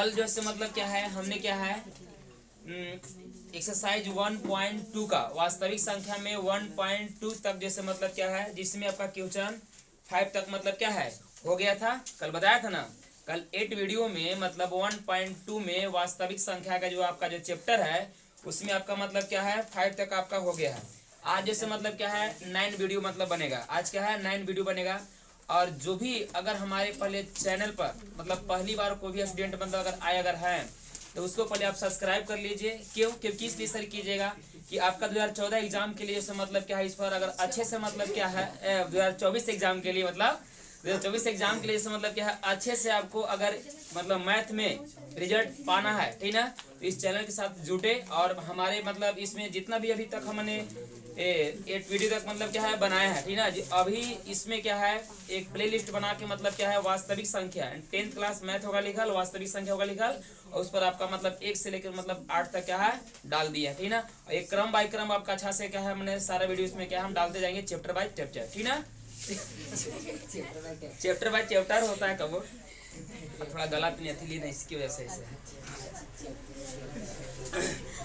कल जो है मतलब क्या है, हमने क्या है एक्सरसाइज 1.2 का वास्तविक संख्या में 1.2 तक जैसे मतलब क्या है, जिसमें आपका क्वेश्चन 5 तक मतलब क्या है हो गया था। कल बताया था ना, कल 8 वीडियो में मतलब 1.2 में वास्तविक संख्या का जो आपका जो चैप्टर है उसमें आपका मतलब क्या है 5 तक आपका हो गया है। आज जैसे मतलब क्या है 9 वीडियो मतलब बनेगा। आज क्या है 9 वीडियो बनेगा। और जो भी अगर हमारे पहले चैनल पर मतलब पहली बार कोई भी स्टूडेंट मतलब अगर आए अगर है तो उसको पहले आप सब्सक्राइब कर लीजिए। क्यों? क्योंकि इसलिए सर कीजिएगा कि आपका 2014 एग्जाम के लिए जैसे मतलब क्या है इस पर अगर अच्छे से मतलब क्या है 2024 एग्जाम के लिए मतलब 2024 एग्जाम के लिए जैसे मतलब क्या है अच्छे से आपको अगर मतलब मैथ में रिजल्ट पाना है, ठीक ना, तो इस चैनल के साथ जुटे। और हमारे मतलब इसमें जितना भी अभी तक हमने 8 वीडियो तक मतलब क्या है बनाया है, ठीक ना। अभी इसमें क्या है एक प्ले लिस्ट बना के मतलब क्या है वास्तविक संख्या 10th क्लास मैथ होगा लिखल, वास्तविक संख्या होगा लिखल, और उस पर आपका मतलब 1 से लेकर मतलब 8 तक क्या है डाल दिया है, ठीक ना। एक क्रम बाय क्रम आपका अच्छा से क्या है हमने सारा वीडियो इसमें क्या हम डालते जाएंगे चैप्टर बाय चैप्टर, ठीक ना। चैप्टर बाय चैप्टर होता है कब थोड़ा गलत नहीं अथी नहीं, इसकी वजह से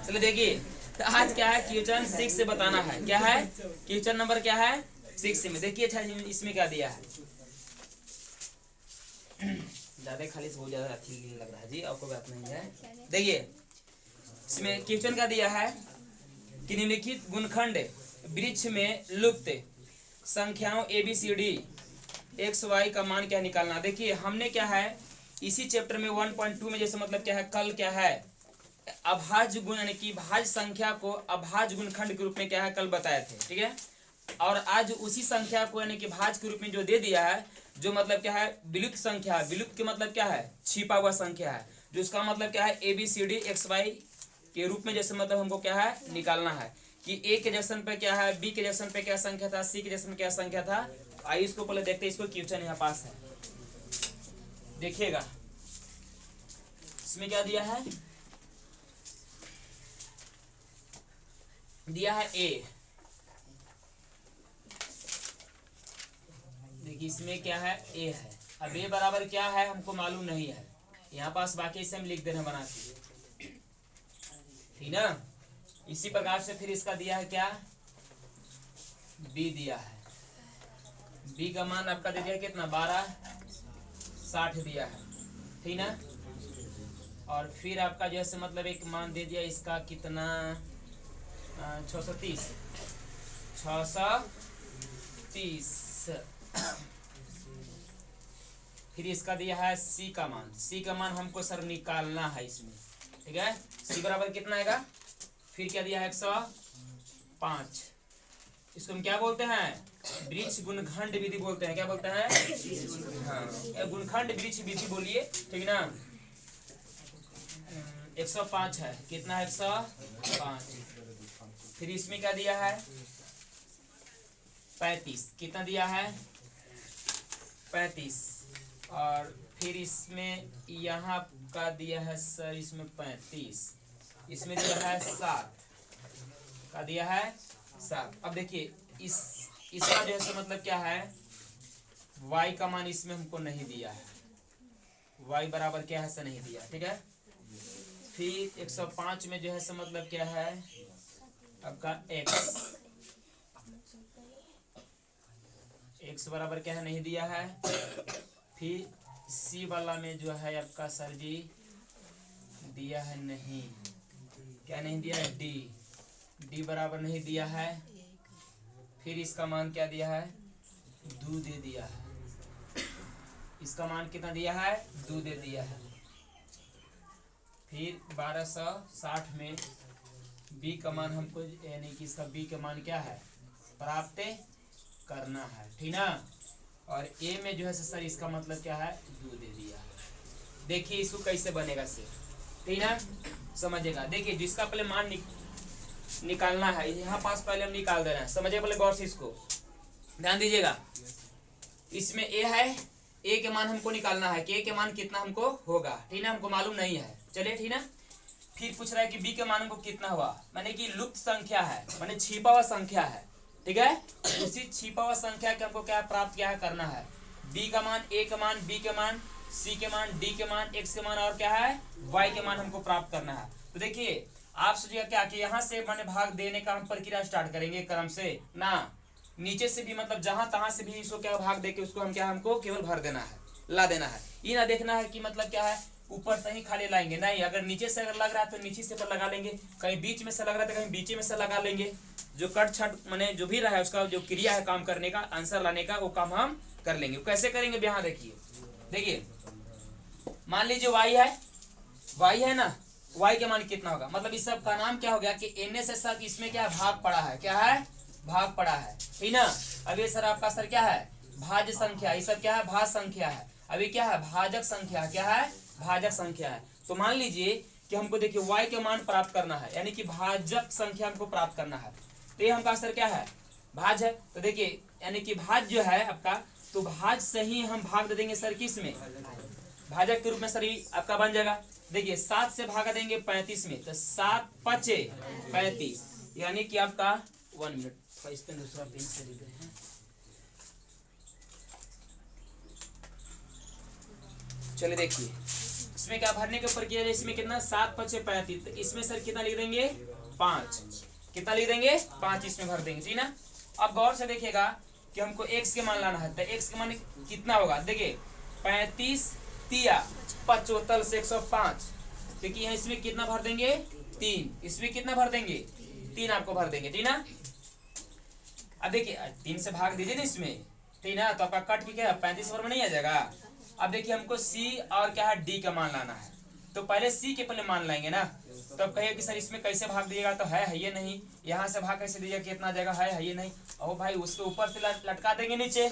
चलो देखिए, तो आज क्या है क्वेश्चन 6 से बताना है। क्या है क्वेश्चन नंबर क्या है 6 में। देखिए अच्छा इसमें क्या दिया है, ज्यादा खाली से बहुत ज्यादा अच्छी लग रहा है जी, आपको बात नहीं है। देखिए इसमें क्वेश्चन क्या दिया है कि निम्नलिखित गुणखंड वृक्ष में लुप्त संख्याओं ABCD XY का मान क्या निकालना। देखिए हमने क्या है इसी चैप्टर में 1.2 में जैसे मतलब क्या है कल क्या है अभाज्य गुण यानी कि भाज्य संख्या को अभाज्य गुणखंड के रूप में क्या है कल बताए थे, ठीक है। और आज उसी संख्या को यानी कि भाज्य के रूप में जो दे दिया है, जो मतलब क्या है विलुप्त संख्या है, विलुप्त के मतलब क्या है छिपा हुआ संख्या है, जो उसका मतलब क्या है ABCD XY के रूप में जैसे मतलब हमको क्या है निकालना है कि A के जंक्शन पे क्या है, B के जंक्शन पे क्या संख्या था, C के जंक्शन पे क्या संख्या था। आइए इसको पहले देखते हैं, इसको क्वेश्चन यहाँ पास है, देखिएगा इसमें क्या दिया है, दिया है A। देखिए इसमें क्या है A है। अब A बराबर क्या है हमको मालूम नहीं है, यहाँ पास बाकी से हम लिख देना बना के, ठीक ना। इसी प्रकार से फिर इसका दिया है क्या B दिया है। B का मान आपका दे दिया कितना 1260 दिया है, ठीक ना। और फिर आपका जैसे मतलब एक मान दे दिया इसका कितना 630 फिर इसका दिया है C का मान। C का मान हमको सर निकालना है इसमें, ठीक है। C बराबर कितना आएगा, फिर क्या दिया है 105। इसको हम क्या बोलते हैं वृक्ष गुणखंड विधि बोलते हैं। क्या बोलते हैं हाँ गुणखंड वृक्ष विधि बोलिए, ठीक ना। 105 है, कितना है 105। फिर इसमें क्या दिया है 35, कितना दिया है 35। और फिर इसमें यहाँ का दिया है सर इसमें 35, इसमें दिया है 7 का दिया है 7। अब देखिए इसका जो है मतलब क्या है y का मान इसमें हमको नहीं दिया है, y बराबर क्या है से नहीं दिया, ठीक है। फिर 105 में जो है से मतलब क्या है आपका x बराबर क्या है नहीं दिया है। फिर C वाला में जो है आपका सर जी दिया है नहीं, क्या नहीं दिया है D बराबर नहीं दिया है। फिर इसका मान क्या दिया है 2 दे दिया है, इसका मान कितना दिया है 2 दे दिया है। फिर 1260 में B का मान हमको यानी कि इसका B का मान क्या है प्राप्त करना है, ठीक ना। और A में जो है सर इसका मतलब क्या है 2 दे दिया है। देखिए इसको कैसे बनेगा से, ठीक ना, समझेगा। देखिए जिसका पहले मान निकालना है यहाँ पास पहले हम निकाल दे रहे हैं, समझिए पहले गौर से इसको ध्यान दीजिएगा। इसमें A है, A के मान हमको निकालना है कि A के मान कितना हमको होगा, ठीक ना, हमको मालूम नहीं है, चलिए ठीक ना। फिर पूछ रहा है कि B के मान हमको कितना हुआ, माने कि लुप्त संख्या है, माने छिपा हुआ संख्या है, ठीक है। उसी छिपा हुआ संख्या के हमको क्या प्राप्त क्या करना है B का मान, A का मान, B का मान सी के मान, डी के मान, एक्स के मान और क्या है वाई के मान हमको प्राप्त करना है। तो देखिए आप सोचिएगा क्या कि यहाँ से मैंने भाग देने का हम प्रक्रिया स्टार्ट करेंगे क्रम से ना, नीचे से भी मतलब जहां तहां से भी इसको क्या भाग देके उसको हम क्या हमको केवल भर देना है, ला देना है। ये ना देखना है कि मतलब क्या है ऊपर से ही खाली लाएंगे, नहीं, अगर नीचे से अगर लग रहा है तो नीचे से पर लगा लेंगे, कहीं बीच में से लग रहा है तो कहीं बीच में से लगा लेंगे। जो कट छट माने जो भी रहा है उसका जो क्रिया है काम करने का, आंसर लाने का, वो काम हम कर लेंगे। कैसे करेंगे यहाँ देखिए, देखिए मान लीजिए वाई है, वाई है ना, वाई के मान कितना होगा, मतलब इस सब का नाम क्या हो गया कि एन से सब इसमें क्या भाग पड़ा है, क्या है भाग पड़ा है, ठीक ना। अब ये सर आपका सर क्या है भाज्य संख्या, ये सब क्या है भाज्य संख्या है, अभी क्या है भाजक संख्या, क्या है भाजक संख्या है। तो मान लीजिए कि हमको देखिए y के मान प्राप्त करना है, यानी कि भाजक संख्या हमको प्राप्त करना है। तो ये हमका सर क्या है भाज है, तो देखिए यानी कि भाज जो है आपका, तो भाज से ही हम भाग दे देंगे सर किस में, भाजक के रूप में सर ये आपका बन जाएगा। देखिए 7 से भागा देंगे 35 में, तो 7 5 35, यानी कि आपका 1 मिनट इस पे दूसरा पेन से लिख रहे हैं। चलिए देखिए इसमें क्या भरने के ऊपर किया जाए, इसमें कितना 7 5 35, तो इसमें सर कितना लिख देंगे 5, कितना लिख देंगे 5 इसमें भर देंगे, ठीक ना। अब गौर से देखिएगा कि हमको x के मान लाना है, तो x के मान कितना होगा, देखिए 35 तिया 75 से 105, क्योंकि यहाँ इसमें कितना भर देंगे 3, इसमें कितना भर देंगे 3 आपको भर देंगे, ठीक ना। अब देखिए 3 से भाग दीजिए ना इसमें, ठीक ना, तो आपका कट भी क्या 35 में नहीं आ जाएगा। अब देखिए हमको c और क्या है d का मान लाना है, तो पहले c के पहले मान लाएंगे ना। तो अब कहिए कि सर इसमें कैसे भाग दिएगा, तो है ये नहीं, यहाँ से भाग कैसे दीजिएगा, कितना जगह है ये नहीं, और भाई उसके ऊपर से लटका देंगे नीचे,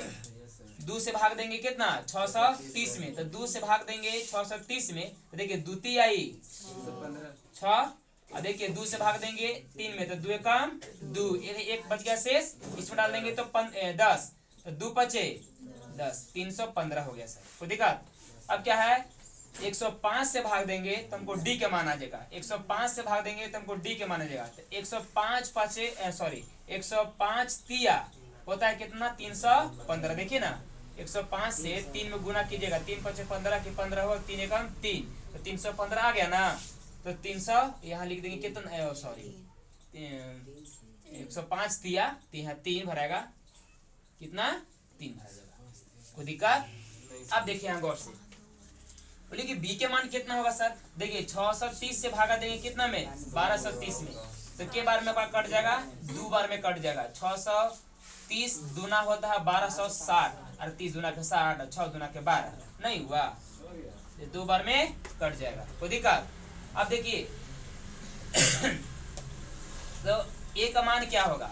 2 से भाग देंगे कितना 630 में, तो 2 से भाग देंगे 630 में, तो देखिए द्वितीय आई 6, और देखिए 2 से भाग देंगे 3 में, तो 2 कम 2, एक बच गया शेष, इसमें डाल देंगे तो 10, तो 2 5 10, 315 हो गया सर, कोई दिक्कत। अब क्या है 105 से भाग देंगे तो हमको डी के मान आ जाएगा, 105 से भाग देंगे तो हमको डी के मान आ जाएगा, तो 105 105 तिया होता है कितना 315, देखिए ना 105 से 3 में गुना कीजिएगा, 3 5 15 की 15 हो, 3 एकम 3, तो 315 आ गया ना। तो 300 यहाँ लिख देंगे कितना, सॉरी 105 तिया 3 भरेगा, कितना 3 भरेगा, कोई दिक्कत। अब देखिए यहाँ गौर से बोलिए कि b के मान कितना होगा सर, देखिए 630 से भागा देंगे कितना में 1230 में, तो के बार में कट जाएगा 2 बार में कट जाएगा, 630 दूना होता है 1260, और 30 दूना के 60, 6 दूना के 12 नहीं हुआ, 2 बार में कट जाएगा, कोई दिक्कत। अब देखिए तो a का मान क्या होगा,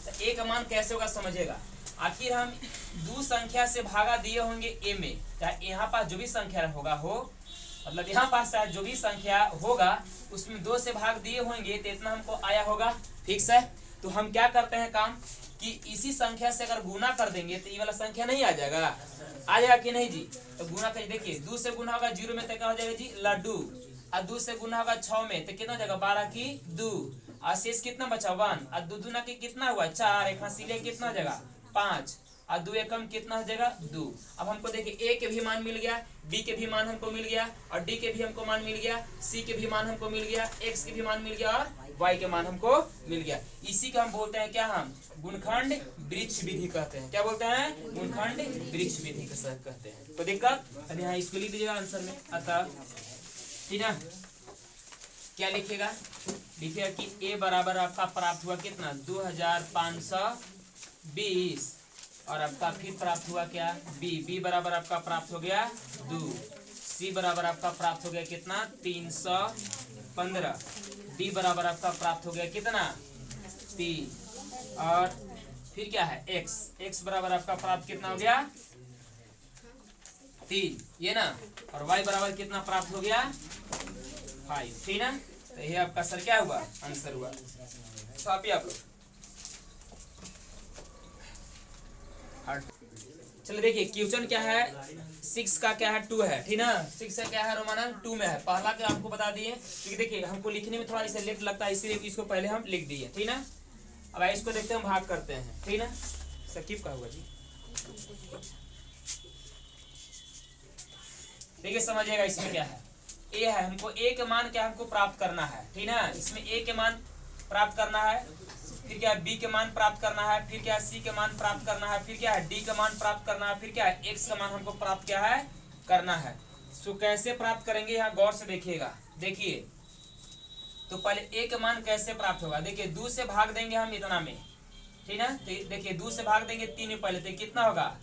तो a का मान कैसे होगा समझिएगा। आखिर हम 2 संख्या से भागा दिए होंगे a में, चाहे यहाँ पास जो भी संख्या होगा हो, मतलब यहाँ पास चाहे जो भी संख्या होगा उसमें 2 से भाग दिए होंगे, तो इतना हमको आया होगा, फिक्स है। तो हम क्या करते हैं काम कि इसी संख्या से अगर गुना कर देंगे तो ये वाला संख्या नहीं आ जाएगा, आ जाएगा कि नहीं जी। तो गुना कर देखिए 2 से गुना होगा 0 में, तो क्या हो जाएगा जी लड्डू, और 2 से गुना होगा 6 में, तो कितना हो जाएगा 12 की 2, और शेष कितना बचा 1, और 2 दूना के कितना हुआ 4, एक हासिले कितना हो जाएगा 5, और 2 एकम कितना हो जाएगा 2। अब हमको देखिए a के भी मान मिल गया, b के भी मान हमको मिल गया, और d के भी हमको मान मिल गया, c के भी मान हमको मिल गया, x के भी मान मिल गया, और y के मान हमको मिल गया। इसी का हम बोलते हैं क्या, हम गुणखंड वृक्ष विधि कहते हैं, क्या बोलते हैं गुणखंड वृक्ष विधि कहते हैं, तो दिक्कत। अब यहाँ इसको लिख दीजिएगा आंसर में, अतः ठीक है क्या लिखेगा, लिखिएगा कि a बराबर आपका प्राप्त हुआ कितना 2520, और आपका फिर प्राप्त हुआ क्या b बराबर आपका प्राप्त हो गया 2, c बराबर आपका प्राप्त हो गया कितना 315, d बराबर आपका प्राप्त हो गया कितना 3, और फिर क्या है x बराबर आपका प्राप्त कितना हो गया 3, ये ना, और y बराबर कितना प्राप्त हो गया 5, ठीक ना। तो ये आपका सर क्या हुआ आंसर हुआ। तो आप लोग चलो देखिए क्वेश्चन क्या है 6 का क्या है 2 है, ठीक ना, 6 से क्या है रोमानंक 2 में है, पहला के आपको बता दिए, क्योंकि देखिए हमको लिखने में थोड़ा इसे लेट लगता है, इसीलिए इसको पहले हम लिख दिए, ठीक ना। अब इसको देखते हैं हम भाग करते हैं, ठीक ना। सकीब का हुआ जी, देखिए समझिएगा इसमें क्या है, ए है, हमको ए के मान क्या हमको प्राप्त करना है, ठीक ना। इसमें ए के मान प्राप्त करना है, फिर क्या है बी के मान प्राप्त करना है, फिर क्या है सी के मान प्राप्त करना है, फिर क्या है डी का मान प्राप्त करना है, फिर क्या है एक्स का मान हमको प्राप्त क्या है करना है। सो कैसे प्राप्त करेंगे यहाँ गौर से देखिएगा। देखिए तो पहले ए के मान कैसे प्राप्त होगा, देखिए 2 से भाग देंगे हम इतना में, ठीक ना। तो देखिए 2 से भाग देंगे 3 में पहले, तो कितना होगा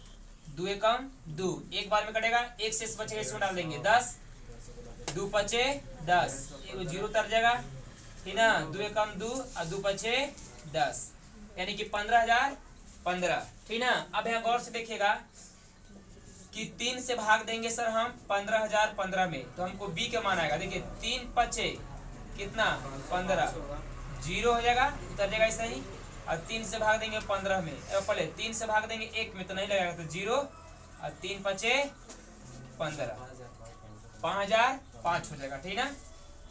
2 एकम 2, एक बार में कटेगा, एक शेष बचेगा, इसमें डाल देंगे 10, 2 पचे 10, एक जीरो उतर जाएगा, ठीक ना। 2 एकम 2 और 2 पचे 10, यानी कि 15,015, ठीक ना। अब यहाँ गौर से देखिएगा कि 3 से भाग देंगे सर हम 15,015 में, तो हमको बी का मान आएगा। देखिए 3 पचे कितना 15, जीरो हो जाएगा, उतर जाएगा ऐसा ही। और 3 से भाग देंगे 15 में, पहले 3 से भाग देंगे 1 में तो नहीं लगेगा, तो जीरो, और 3 पचे 15, 5,005 हो जाएगा, ठीक ना।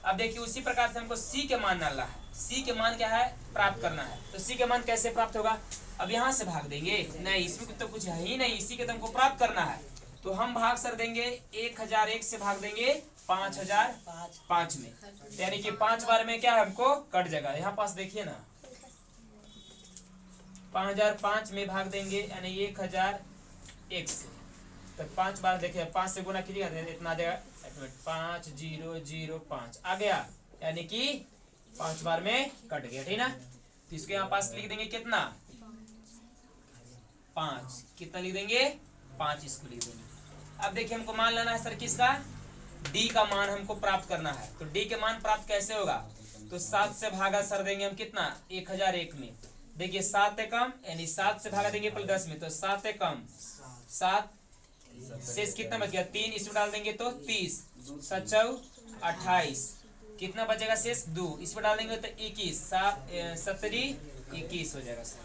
अब देखिए उसी प्रकार से हमको सी के मान डालना है, सी के मान क्या है प्राप्त करना है। तो सी के मान कैसे प्राप्त होगा, अब यहाँ से भाग देंगे, नहीं इसमें तो कुछ है ही नहीं, इसी के तो हमको प्राप्त करना है। तो हम भाग सर देंगे 1001 से भाग देंगे 5,005 में, यानी कि 5 बार में क्या है हमको कट जाएगा। यहाँ पास देखिए ना 5,005 में भाग देंगे यानी 1,001 से, तो 5 बार देखिए 5 से गुना कीजिएगा इतना आ जाएगा, 5,005 आ गया, यानी कि 5 बार में कट गया, ठीक ना। तो इसको यहाँ पास लिख देंगे कितना 5, कितना लिख देंगे 5, इसको लिख देंगे। अब देखिए हमको मान लेना है सर किसका, डी का मान हमको प्राप्त करना है। तो डी के मान प्राप्त कैसे होगा, तो 7 से भागा सर देंगे हम कितना 1,001 में, देखिए 7 एकम यानी 7 से भागा देंगे पहले 10 में, तो 7 एकम 7, शेष कितना बच गया 3, इसमें डाल देंगे तो 30, 7 28, कितना बचेगा शेष 2, इसमें डाल देंगे तो 21, 70 21 हो जाएगा सर,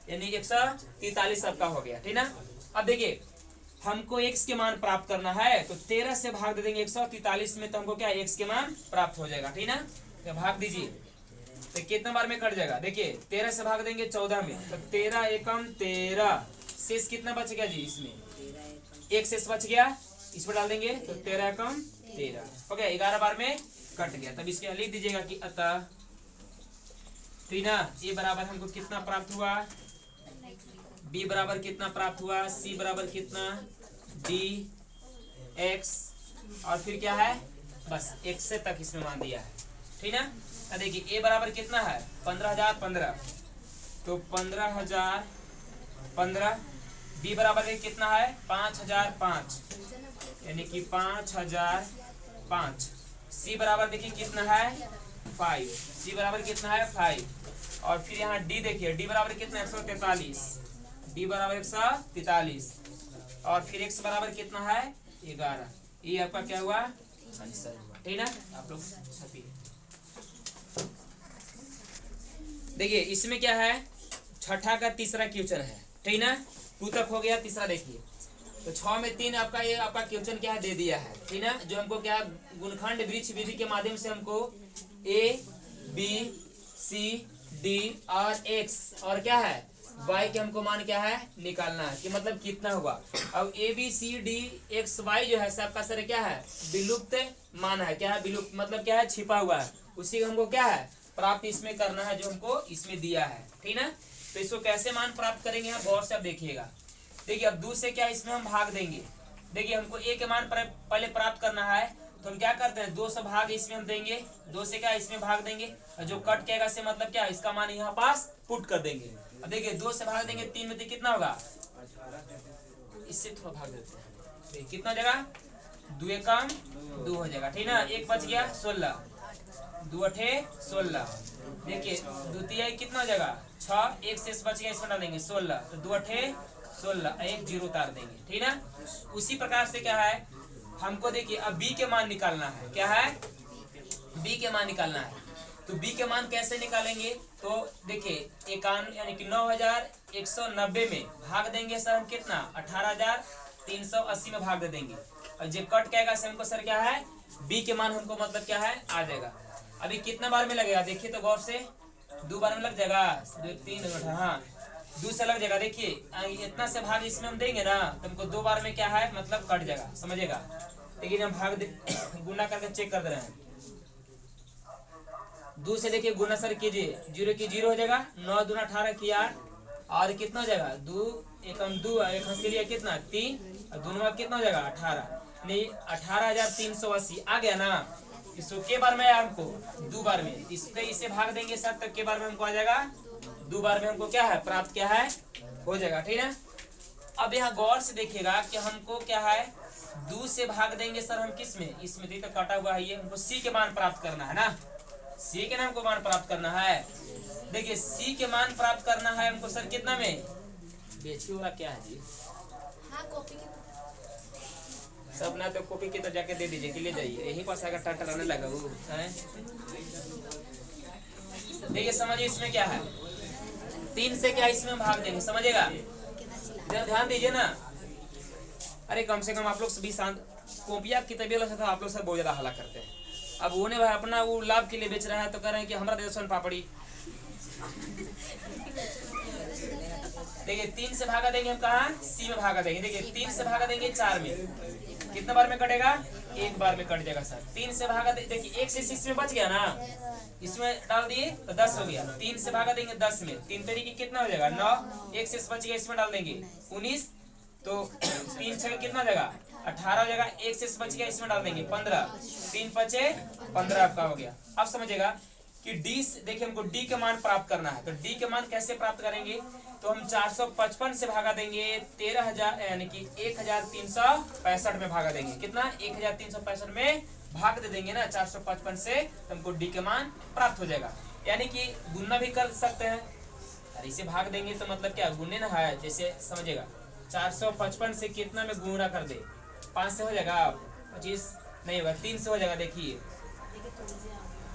यानी 143 आपका हो गया, ठीक ना। अब देखिए हमको x के मान प्राप्त करना है, तो 13 से भाग दे देंगे 143 में, तो हमको क्या x के मान प्राप्त हो जाएगा, ठीक ना। तो भाग दीजिए तो कितना बार में कट जाएगा, देखिए 13 से भाग देंगे 14 में, तो 13 एकम 13, शेष कितना बच गया जी, इसमें एक शेष बच गया, इसमें डाल देंगे तो 13 एकम 13 हो गया, 11 बार में कट गया। तब इसके लिख दीजिएगा कि अतः, ठीक ना, ए बराबर हमको कितना प्राप्त हुआ, बी बराबर कितना प्राप्त हुआ, सी बराबर कितना डी एक्स, और फिर क्या है बस एक्स से तक इसमें मान दिया है, ठीक ना। देखिए ए बराबर कितना है 15,015, तो 15,015, बी बराबर कितना है 5,005, यानी कि 5,005, सी बराबर देखिए कितना है 5, सी बराबर कितना है 5, और फिर यहाँ डी देखिए, डी बराबर कितना 143, डी बराबर 143, और फिर एक्स बराबर कितना है 11, ये आपका क्या हुआ आंसर हुआ, ठीक ना। आप लोग छपिए, देखिए इसमें क्या है छठा का तीसरा क्वेश्चन है, ठीक ना। 2 तक हो गया, तीसरा देखिए, तो 6 में 3 आपका ये आपका क्वेश्चन क्या है दे दिया है, ठीक ना। जो हमको क्या गुणखंड वृक्ष विधि के माध्यम से हमको ए बी सी डी और एक्स और क्या है y के हमको मान क्या है निकालना है, कि मतलब कितना होगा। अब A B C D X Y जो है सबका सर क्या है विलुप्त मान है, क्या है विलुप्त मतलब क्या है छिपा हुआ है, उसी का हमको क्या है प्राप्त इसमें करना है जो हमको इसमें दिया है, ठीक ना। तो इसको कैसे मान प्राप्त करेंगे हम गौर से अब देखिएगा। देखिए अब 2 से क्या इसमें हम भाग देंगे, देखिए हमको ए के मान पहले प्राप्त करना है, तो हम क्या करते हैं 2 से भाग इसमें हम देंगे, 2 से क्या इसमें भाग देंगे, और जो कट केगा से मतलब क्या इसका मान यहाँ पास पुट कर देंगे। अब देखिए 2 से भाग देंगे 3 में तो कितना होगा, इससे थोड़ा भाग देते हैं, कितना जगह 2 एकम 2 हो जाएगा, ठीक ना। एक बच गया 16, 2 अठे 16, देखिए द्वितीय कितना हो जाएगा 6, एक शेष बच गया इसमें डालेंगे 16, तो 2 अठे 16, एक जीरो उतार देंगे, ठीक ना। उसी प्रकार से क्या है हमको देखिए अब बी के मान निकालना है, क्या है बी के मान निकालना है। तो बी के मान कैसे निकालेंगे, तो देखिए 51 यानी कि 9,190 में भाग देंगे सर हम कितना 18,380 में भाग दे देंगे, और जो कट कहेगा से हमको सर क्या है बी के मान हमको मतलब क्या है आ जाएगा। अभी कितना बार में लगेगा देखिए तो गौर से 2 बार में लग जाएगा, 3 हाँ 2 से लग जाएगा। देखिए इतना से भाग इसमें हम देंगे ना तो हमको 2 बार में क्या है मतलब कट जाएगा, समझेगा। लेकिन हम गुना करके चेक कर दे रहे हैं। 2 से देखिए गुना सर कीजिए, 0 की 0 हो जाएगा, 9 दूना 18 की 8 और कितना हो जाएगा 2 एकम 2 एक हंसिलिया कितना 3 और दूनवा कितना हो जाएगा 18, नहीं 18,380 आ गया ना। इसको के बार में हमको 2 बार में, इसे भाग देंगे सर तब के बार में हमको आ जाएगा 2 बार में हमको क्या है प्राप्त क्या है हो जाएगा, ठीक है। अब यहाँ गौर से देखिएगा कि हमको क्या है 2 से भाग देंगे सर हम किस में, इसमें देखिए तो काटा हुआ है ये, हमको सी के मान प्राप्त करना है ना, सी के नाम को मान प्राप्त करना है। देखिए सी के मान प्राप्त करना है हमको सर कितना में, बेची वाला क्या है जी, हाँ कॉपी की सब ना तो कॉपी की तो जाके दे दीजिए कि ले जाइए, यहीं पास अगर टाटा रहने लगा वो है। देखिए समझिए इसमें क्या है, 3 से क्या इसमें भाग देंगे, समझिएगा ध्यान दीजिए ना। अरे कम से कम आप लोग सभी शांत, कॉपिया की तबीयत से आप लोग सब बहुत ज्यादा हल्ला करते हैं। अब वो ने भाई अपना वो लाभ के लिए बेच रहा है तो कह रहे हैं कि हमारा दे सोन पापड़ी। देखिए 3 से भागा देंगे हम कहा सी में भागा देंगे, देखिए 3 से भागा देंगे 4 में, कितना बार में कटेगा 1 बार में कट जाएगा सर। 3 से भागा देखिए 1 से 6 में बच गया ना, इसमें डाल दिए तो 10 हो गया, 3 से भागा देंगे 10 में, 3 तरीके कितना हो जाएगा 9, 1 से बच गया इसमें डाल देंगे 19, तो 3 6 कितना हो जाएगा 18 हो जाएगा, 1 से बच गया इसमें डाल देंगे 15, 3 5 15 आपका हो गया। अब समझेगा कि डी देखिए हमको डी के मान प्राप्त करना है, तो डी के मान कैसे प्राप्त करेंगे, तो हम 455 से भागा देंगे 13,000 यानी कि 1,365 में भागा देंगे, कितना 1,365 में भाग दे देंगे ना 455 से, तो हमको डी के मान प्राप्त हो जाएगा। यानी कि गुना भी कर सकते हैं, और इसे भाग देंगे तो मतलब क्या गुने ना है, जैसे समझेगा 455 से कितना में गुना कर दे, 5 से हो जाएगा 25 नहीं होगा, 3 से हो जाएगा,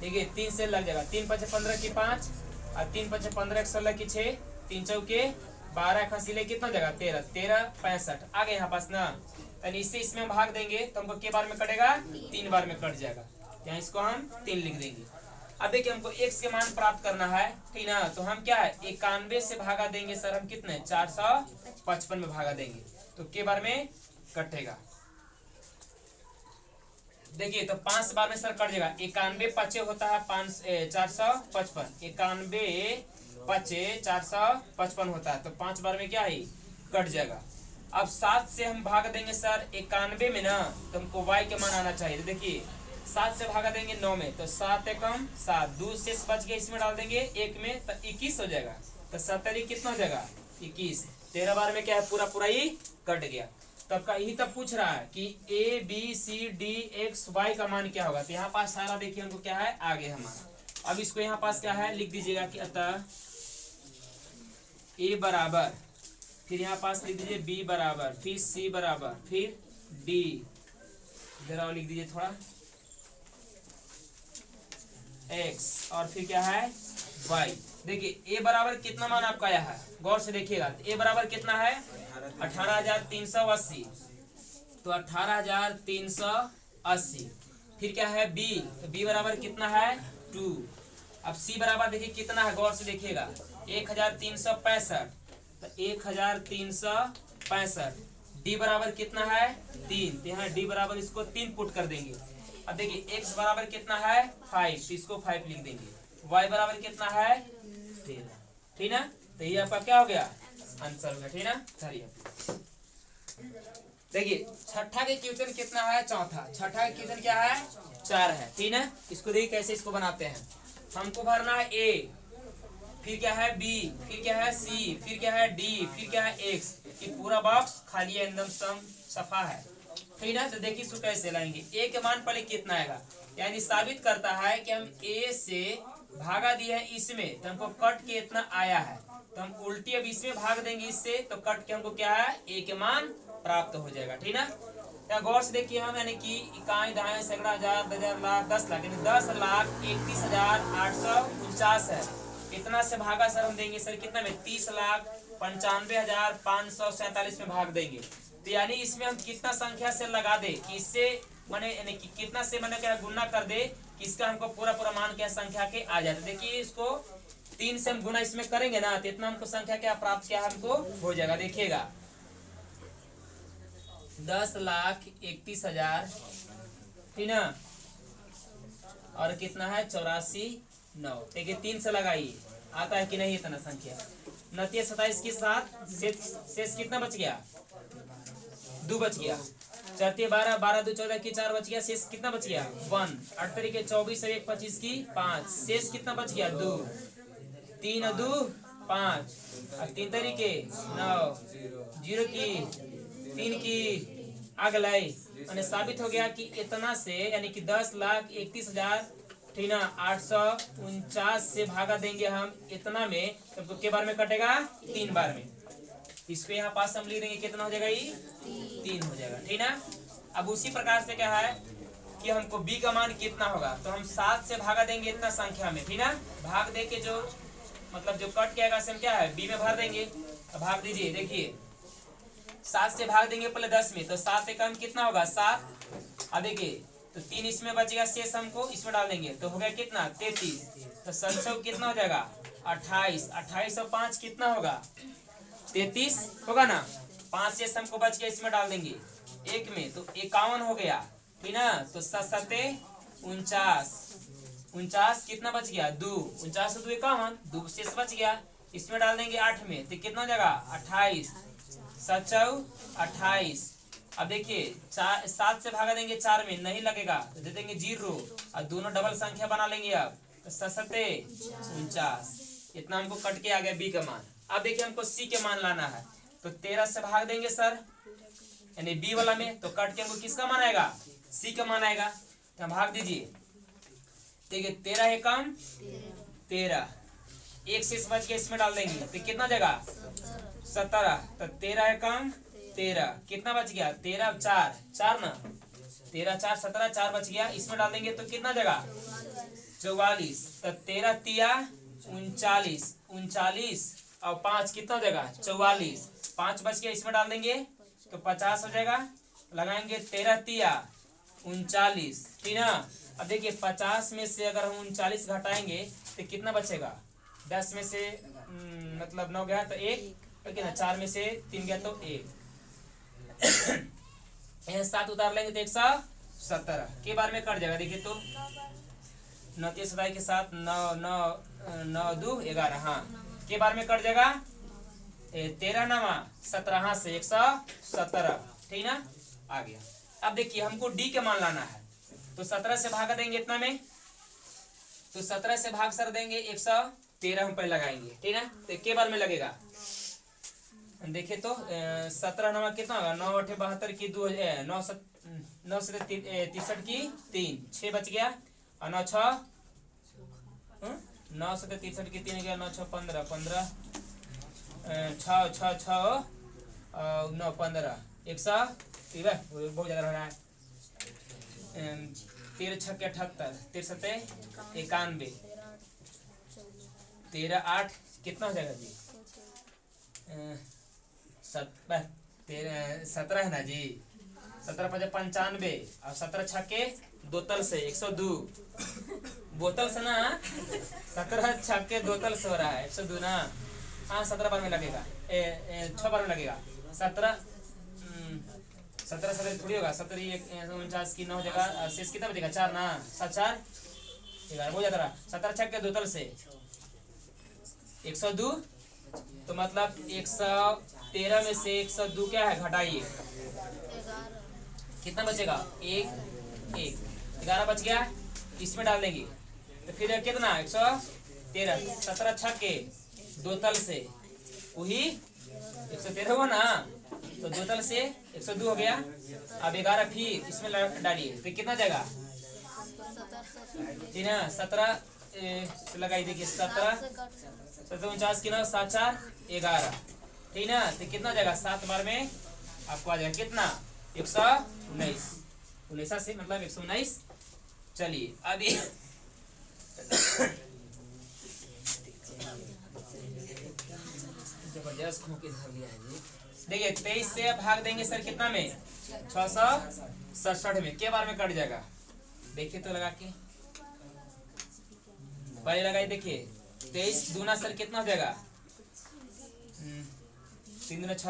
देखिए 3 से लग जाएगा, 3 5 15 की 5 और 3 5 15 16 की 6, 3 चौके 12 खसीले कितना हो जाएगा 13 13 65 आ गए यहाँ पास ना। यानी इससे इसमें भाग देंगे तो हमको के बार में कटेगा 3 बार में कट जाएगा, यहाँ इसको हम 3 लिख देंगे। अब देखिए हमको x के मान प्राप्त करना है, ठीक ना, तो हम क्या है 91 से भागा देंगे सर हम कितने 455 में भागा देंगे तो के बार में कटेगा। देखिए तो 5 बार में सर कट जाएगा, 91 पचे होता है 455, 91 पचे 455 होता है, तो 5 बार में क्या है कट जाएगा। अब 7 से हम भाग देंगे सर 91 में ना, तो हमको y के मान आना चाहिए, तो देखिए 7 से भागा देंगे 9 में, तो 7 एकम 7, 2 से बच गए इसमें डाल देंगे 1 में तो 21 हो जाएगा, तो 70 कितना हो जाएगा 21, 13 बार में क्या है पूरा पूरा ही कट गया। तब का यही तब पूछ रहा है कि a b c d x y का मान क्या होगा, तो यहाँ पास सारा देखिए हमको क्या है आगे हमारा। अब इसको यहाँ पास क्या है लिख दीजिएगा कि अतः a बराबर, फिर यहाँ पास लिख दीजिए b बराबर, फिर c बराबर, फिर d जरा लिख दीजिए थोड़ा x और फिर क्या है y। देखिए a बराबर कितना मान आपका आया है, गौर से देखिएगा, a बराबर कितना है 18,380, तो 18,380, फिर क्या है b, तो b बराबर कितना है 2, अब c बराबर देखिए कितना है, गौर से देखिएगा 1,365, तो 1,365, d बराबर कितना है 3, तो यहाँ d बराबर इसको 3 पुट कर देंगे। अब देखिए x बराबर कितना है 5, तो इसको 5 लिख देंगे, y बराबर कितना है 13, ठीक ना, तो ये आपका क्या हो गया आंसर हो गया, ठीक ना। देखिए छठा के क्वेश्चन कितना है चौथा, छठा के क्वेश्चन क्या है 4 है, ठीक ना। इसको देखिए कैसे इसको बनाते हैं, हमको भरना है a, फिर क्या है b, फिर क्या है c, फिर क्या है d, फिर क्या है x, ये पूरा बॉक्स खाली है एकदम सफा है, ठीक ना। तो देखिए इसको कैसे लाएंगे, a के मान पहले कितना आएगा, यानी साबित करता है कि हम a से भागा दिया है इसमें, तो हमको कट के इतना आया है, तो हम उल्टी अब इसमें भाग देंगे इससे, तो कट के हमको क्या है a के मान प्राप्त हो जाएगा, ठीक ना। या गौर से देखिए हम यानी कि इकाई दहाई सैकड़ा हजार 10,000 लाख 10 लाख यानी 10,31,849 है, कितना से भागा सर हम देंगे सर कितना में 30,95,547 में भाग देंगे, तो यानी इसमें हम कितना संख्या से लगा दे कि इससे माने यानी कि कितना से मैंने क्या गुना कर दे कि इसका हमको पूरा पूरा मान क्या संख्या के आ जाए। देखिए इसको 3 से हम गुना इसमें करेंगे ना, तो इतना हमको संख्या क्या प्राप्त क्या हमको हो जाएगा, देखिएगा 10,31,000 ठीक ना। और कितना है 84 9। देखिए 3 से लगाइए आता है कि नहीं इतना संख्या। 29 27 के साथ शेष कितना बच गया 2 बच गया। 4 12 12 2 14 की 4 बच गया। शेष कितना बच गया 1। 8 तरीके 24 1 25 की 5। शेष कितना बच गया 2। 3 और 2 5 और 3 तरीके 9 0 की 3 की अगलाई। यानी साबित हो गया कि इतना से यानी कि 10,31,000 ठीक ना 849 से भागा देंगे हम इतना में तो के बार में कटेगा 3 बार में। इसको यहाँ पास हम लिख देंगे कितना हो जाएगा ये 3 हो जाएगा ठीक ना। अब उसी प्रकार से क्या है कि हमको b का मान कितना होगा तो हम 7 से भागा देंगे इतना संख्या में ठीक ना। भाग दे के जो मतलब जो कट के आएगा हम क्या है b में भर देंगे। तो भाग दीजिए देखिए 7 से भाग देंगे पहले 10 में तो 7 एकम कितना होगा 7। अब देखिए तो 3 इसमें बचेगा शेष हमको इसमें डाल देंगे तो हो गया कितना 33। तो 7 कितना हो जाएगा 28। 28 और 5 कितना होगा 33 होगा ना। 5 शेष हमको बच गया इसमें डाल देंगे 1 में तो 51 हो गया ठीक ना। तो 7 7 49 कितना बच गया 2। 49 से 2 51 2 शेष बच गया इसमें डाल देंगे 8 में तो कितना हो जाएगा 28। 7 4 28। अब देखिए 7 से भागा देंगे 4 में नहीं लगेगा तो दे देंगे 0 और दोनों डबल संख्या बना लेंगे। अब 7 7 49 इतना हमको कट के आ गया b का मान। अब देखिए हमको c के मान लाना है तो 13 से भाग देंगे सर यानी b वाला में तो कट के हमको किसका मान आएगा c का मान आएगा। तो भाग दीजिए देखिए 13 एकम 13 एक शेष बच के इसमें डाल देंगे तो कितना जगह 17। तो 13 एकम 13 कितना बच गया 13 4 ना 13 4 17 4 बच गया इसमें डाल देंगे तो कितना जगह 44। तो 13 तिया 39 और 5 कितना जगह 44। 5 बच गया इसमें डाल देंगे तो 50 हो जाएगा। लगाएंगे 13 तिया 39 ठीक ना। अब देखिए 50 में से अगर हम 39 घटाएंगे तो कितना बचेगा 10 में से मतलब 9 गया तो 1 कितना 4 में से 3 गया तो 1 7 उतार लेंगे तो 117 के बार में कट जाएगा। देखिए तो 29 27 के साथ 9 9 9 2 11 हाँ के बार में कट जाएगा 13 9 17 से 117 ठीक ना आ गया। अब देखिए हमको d के मान लाना है तो 17 से भाग देंगे इतना में तो 17 से भाग सर देंगे 113 हम पहले लगाएंगे ठीक ना। तो के बार में लगेगा देखिए तो 17 9 कितना होगा 9 8 72 की 2 9 से 63 की 3 6 बच गया और 9 6 9 से 63 की 3 गया 9 6 15 15 6 6 6 9 15 100 ठीक है बहुत ज्यादा रह रहा है 13 6 के 78 13 91 13 8 कितना हो जाएगा जी 17 है ना जी 17 5 95 और 17 छक्के 2 तल से 102 बोतल से ना 17 छक्के 2 तल से हो रहा है 102 ना हाँ 17 बार में लगेगा 6 बार में लगेगा 17 17 थोड़ी होगा 17 49 की 9 जगह शेष कितना बचेगा 4 ना 7 4 बहुत ज्यादा रहा 17 छक्के 2 तल से 102 तो मतलब 113 में से 102 क्या है घटाइए कितना बचेगा 1 11 बच गया इसमें डाल देंगे तो फिर कितना 113 17 छक्के 2 तल से वही 113 हुआ ना तो 2 तल से 102 हो गया। अब 11 फिर इसमें डालिए तो कितना जाएगा ठीक है 17 लगाई देखिए 17 49 की 9 7 4 11 ठीक ना। तो कितना जाएगा 7 बार में आपको आ जाएगा कितना 119 19 से मतलब 119। चलिए अभी जबरदस्त खो के धर लिया है जी। देखिए 23 से भाग देंगे सर कितना में 667 में के बार में कट जाएगा देखिए तो लगा के पहले लगाई देखिए 23 दूना सर कितना हो जाएगा 3 दूना 6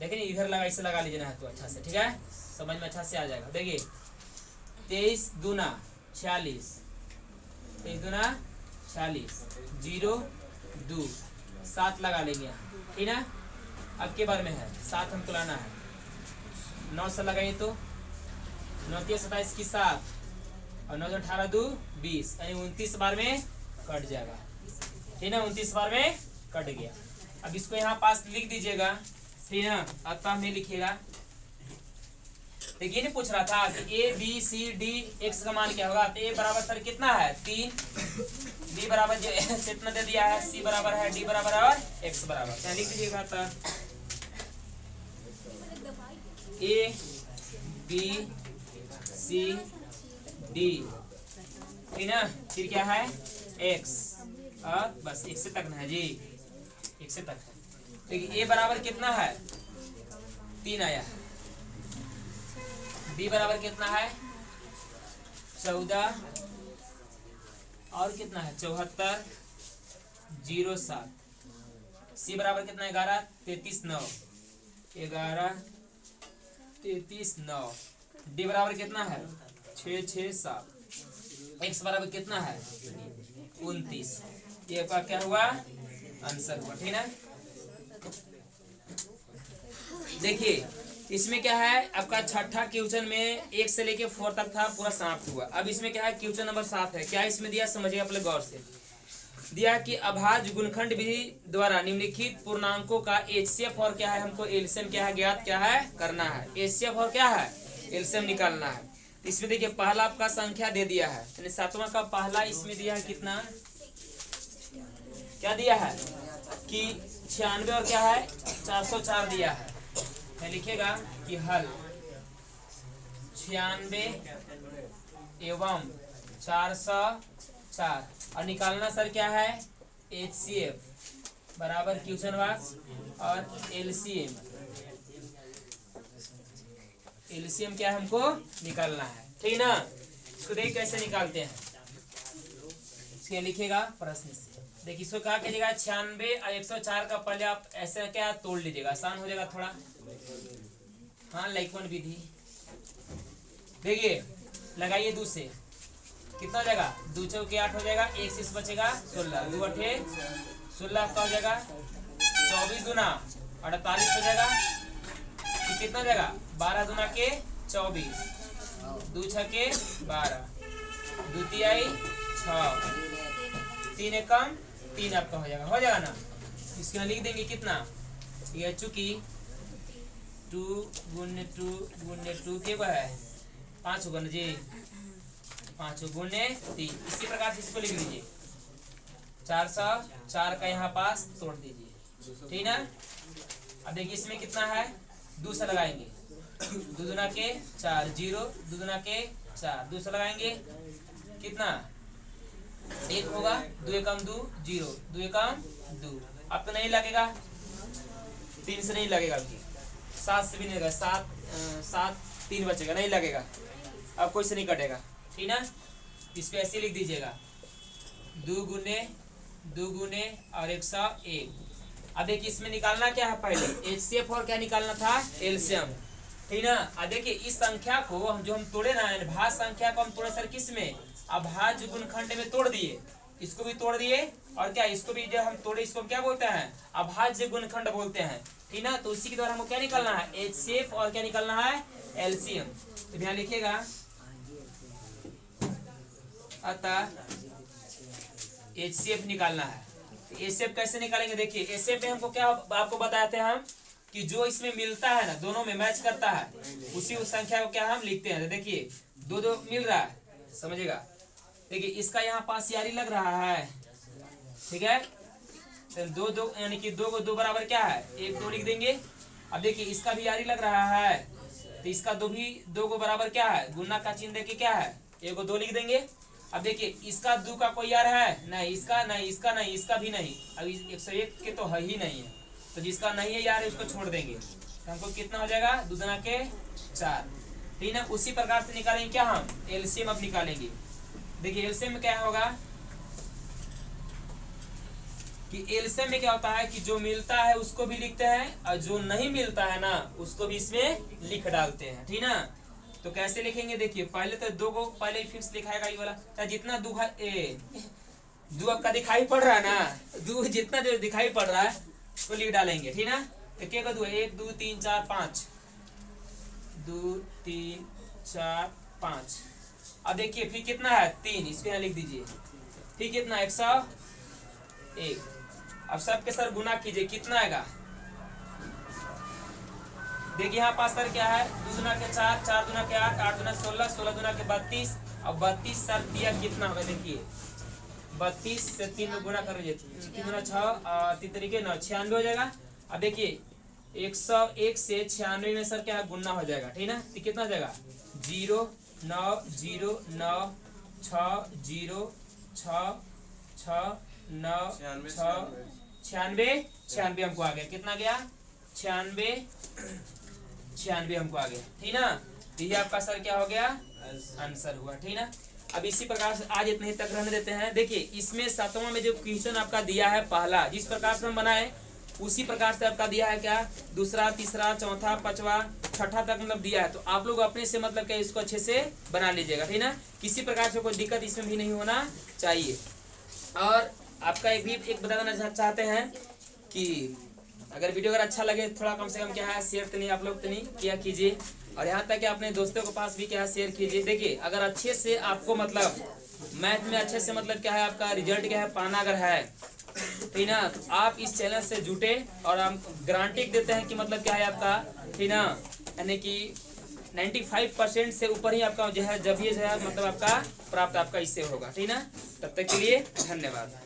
देखिए इधर लगा इसे लगा लीजिए ना तो अच्छा से ठीक है। समझ में अच्छा से आ जाएगा। देखिए 23 दूना 46, 23 दूना 46, 0 2 7 लगा लेंगे यहाँ, ठीक ना। अब के बार में है 7 हमको लाना है, 9 से लगाइए तो 9 3 27 की 7 और 9 18 2 20, यानी 29 बार में कट जाएगा, ठीक ना। 29 बार में कट गया। अब इसको यहाँ पास लिख दीजिएगा, ठीक ना। अतः में लिखिएगा, देखिए नहीं पूछ रहा था कि A B C D X का मान क्या होगा। तो ए बराबर सर कितना है 3, बी बराबर जो कितना दे दिया है, सी बराबर है, डी बराबर है और एक्स बराबर, क्या लिख दीजिएगा था ए बी सी डी, ठीक ना। फिर क्या है एक्स, और बस एक्स से तक ना है जी, एक्स से तक है। देखिए ए बराबर कितना है 3 आया है, बी बराबर कितना है 14 और कितना है 74 0 7, सी बराबर कितना है 11 33 9, 11 33 9, डी बराबर कितना है 6 6 7, एक्स बराबर कितना है 29। ये आपका क्या हुआ आंसर हुआ, ठीक है। देखिए इसमें क्या है आपका छठा क्वेश्चन में 1 से लेके 4 तक था, पूरा समाप्त हुआ। अब इसमें क्या है क्वेश्चन नंबर 7 है। क्या इसमें दिया समझिए अपने गौर से। दिया कि अभाज्य गुणनखंड विधि द्वारा निम्नलिखित पूर्णांकों का एचसीएफ और क्या है हमको एलसीएम क्या है ज्ञात क्या है करना है। एचसीएफ और क्या है एलसीएम निकालना है। तो इसमें देखिए पहला आपका संख्या दे दिया है, यानी 7वां का पहला इसमें दिया है कितना, क्या दिया है कि 96 और क्या है 404 दिया है। मैं लिखेगा कि हल 96 एवं 404 और निकालना सर क्या है HCF बराबर क्वेश्चन वास और एलसीएम क्या है हमको निकालना है, ठीक ना। इसको देख कैसे निकालते हैं, इसके लिखेगा प्रश्न से। देखिए इसको क्या कीजिएगा 96 और 104 का पहले आप ऐसे क्या तोड़ लीजिएगा, आसान हो जाएगा थोड़ा। हाँ लाइकवन विधि देखिए लगाइए 2 से कितना हो जाएगा 2 चौके 8 हो जाएगा, 1 से बचेगा 16, 2 8 16 आपका हो जाएगा, 24 दूना 48 हो जाएगा, कितना हो जाएगा 12 दूना के 24, 2 छके 12, 2 तिहाई 6, 3 एकम 3 आपका हो जाएगा ना। इसके लिख देंगे कितना, ये चूंकि 2 गुने 2 के है 5 गुना जी, 5 गुने 3, इसी प्रकार से इसको लिख लीजिए 404 का यहाँ पास तोड़ दीजिए, ठीक ना। अब देखिए इसमें कितना है 2 से लगाएंगे, 2 दूना के 4 0, 2 दूना के 4, 2 से लगाएंगे कितना 1 होगा, 2 एकम 2 0, 2 एकम 2। अब तो नहीं लगेगा 3 से नहीं लगेगा, 7 से भी नहीं लगेगा, 7 3 बचेगा नहीं लगेगा, अब कोई से नहीं कटेगा, ठीक ना। इसको ऐसे लिख दीजिएगा 2 गुने और 101। अब देखिए इसमें निकालना क्या है पहले एचसीएफ और क्या निकालना था एलसीएम, ठीक ना। अब देखिए इस संख्या को हम जो हम तोड़े ना भाज्य संख्या को हम तोड़े सर किस में अभाज्य गुणनखंड में तोड़ दिए, इसको भी तोड़ दिए और क्या इसको भी जो हम तोड़े इसको क्या बोलते हैं अभाज्य गुणनखंड बोलते हैं, ठीक ना। तो इसी के द्वारा हमको क्या निकालना है एचसीएफ और क्या निकालना है एलसीएम। तो ध्यान लिखिएगा अतः एचसीएफ निकालना है। एचसीएफ कैसे निकालेंगे देखिए एचसीएफ में हमको क्या आपको बताए थे हम कि जो इसमें मिलता है ना दोनों में मैच करता है उसी उस संख्या को क्या हम लिखते हैं। तो देखिए 2 मिल रहा है समझिएगा, देखिए इसका यहाँ पास यारी लग रहा है, ठीक है। तो 2 यानी कि 2 को 2 बराबर क्या है 1 2 लिख देंगे। अब देखिए इसका भी यारी लग रहा है तो इसका 2 को बराबर क्या है गुना का चिन्ह देके क्या है 1 को 2 लिख देंगे। अब देखिए इसका 2 का कोई यार है नहीं, इसका नहीं, इसका नहीं, इसका भी नहीं, अब 101 के तो है ही नहीं है, तो जिसका नहीं है यार उसको छोड़ देंगे। तो हमको कितना हो जाएगा 2 दूना के 4, ठीक है। उसी प्रकार से निकालेंगे क्या हम एलसीएम अब निकालेंगे। देखिए एलसीएम में क्या होगा कि एलसीएम में क्या होता है कि जो मिलता है उसको भी लिखते हैं और जो नहीं मिलता है ना उसको भी इसमें लिख डालते हैं, ठीक ना। तो कैसे लिखेंगे देखिए, पहले तो दो को पहले ही फिक्स लिखाएगा ये वाला, चाहे जितना दो आपका दिखाई पड़ रहा है ना, दो जितना जो दिखाई पड़ रहा है उसको लिख डालेंगे, ठीक ना। तो क्या दो 1 2 3 4 5 2 3 4 5। अब देखिए फिर कितना है 3, इसको यहाँ लिख दीजिए। फिर कितना 101। अब सबके सर गुना कीजिए, कितना आएगा देखिए यहाँ पास सर क्या है 2 दुना के 4, 4 दुना के 8, 8 दुना 16, 16 दुना के 32। अब 32 सर दिया कितना होगा देखिए, 32 से 3 में गुना कर लीजिए, 3 दुना 6 3 तरीके 9, 96 हो जाएगा। अब देखिए 101 से 96 में सर क्या है गुना हो जाएगा, ठीक ना। तो कितना हो जाएगा 0 9 0 9 6 0 6 6 9 6 96 96 हमको आ गया, कितना गया 96 हमको आ गया, ठीक ना। तो ये आपका सर क्या हो गया आंसर हुआ, ठीक ना। अब इसी प्रकार से आज इतने ही तक रहने देते हैं। देखिए इसमें 7वां में जो क्वेश्चन आपका दिया है पहला, जिस प्रकार से हम बनाए उसी प्रकार से आपका दिया है क्या दूसरा, तीसरा, चौथा, पांचवा, छठा तक मतलब दिया है। तो आप लोग अपने से मतलब क्या इसको अच्छे से बना लीजिएगा, ठीक ना। किसी प्रकार से कोई दिक्कत इसमें भी नहीं होना चाहिए। और आपका एक बता देना चाहते हैं कि अगर वीडियो अगर अच्छा लगे थोड़ा कम से कम क्या है शेयर तो नहीं आप लोग तो नहीं किया कीजिए, और यहाँ तक कि अपने दोस्तों के पास भी क्या है शेयर कीजिए। देखिए अगर अच्छे से आपको मतलब मैथ में अच्छे से मतलब क्या है आपका रिजल्ट क्या है पाना अगर है, ठीक ना, तो आप इस चैनल से जुटे और हम गारंटी देते हैं कि मतलब क्या है आपका, ठीक ना, यानी कि 95% से ऊपर ही आपका जो है जब ये जो है मतलब आपका प्राप्त आपका इससे होगा, ठीक ना। तब तक के लिए धन्यवाद।